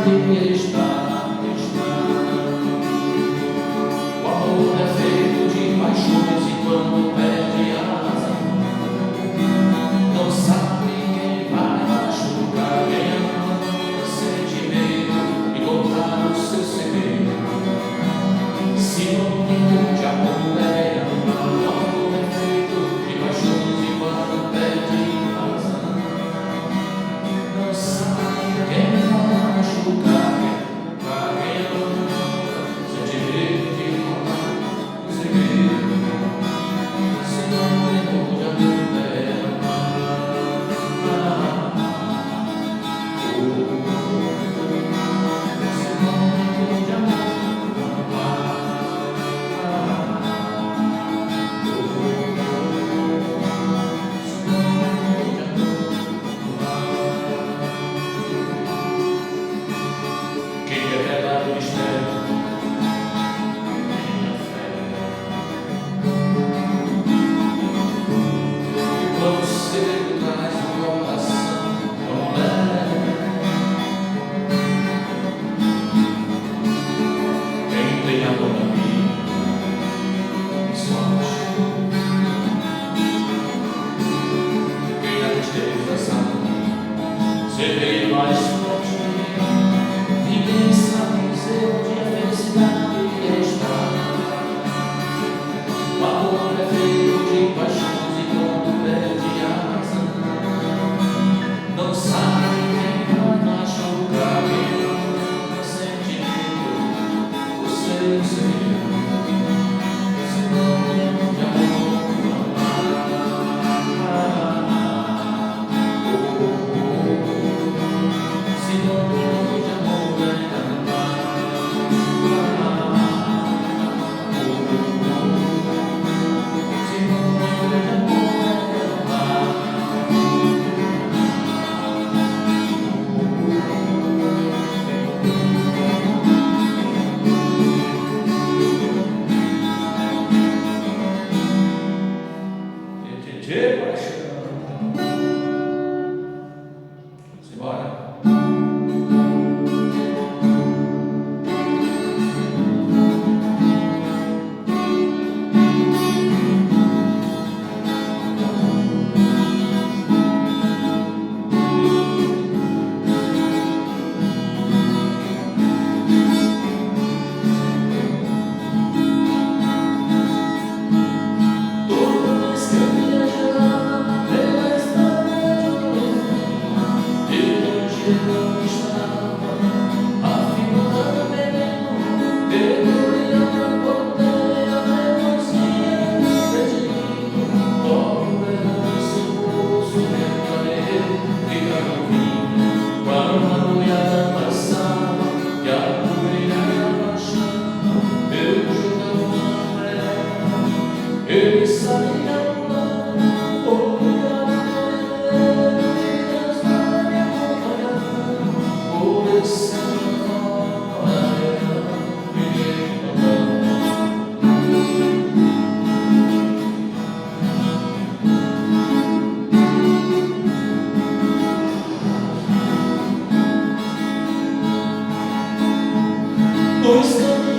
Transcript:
O amor é feito de paixões e quando perde a razão, não sabe quem vai machucar. Quem ama sente medo e contar o seu segredo. Sinônimo de amor é amar. O amor é feito de paixões e quando perde a razão, não sabe quem vai machucar. Quem revela o mistério tem a fé. E quando cedo traz o coração tão leve, quem tem amor na vida tem sorte. Quem na tristeza sabe ser bem mais forte. Ninguém sabe dizer onde a felicidade está. O amor é feito de paixões e quando perde a razão, não sabe quem vai machucar. Quem não sente medo, o seu segredo. Sinônimo de amor, sinônimo de amor é amar. Sinônimo de amor é amar. Paixão. Vamos embora. Ele sabia dois caminhos.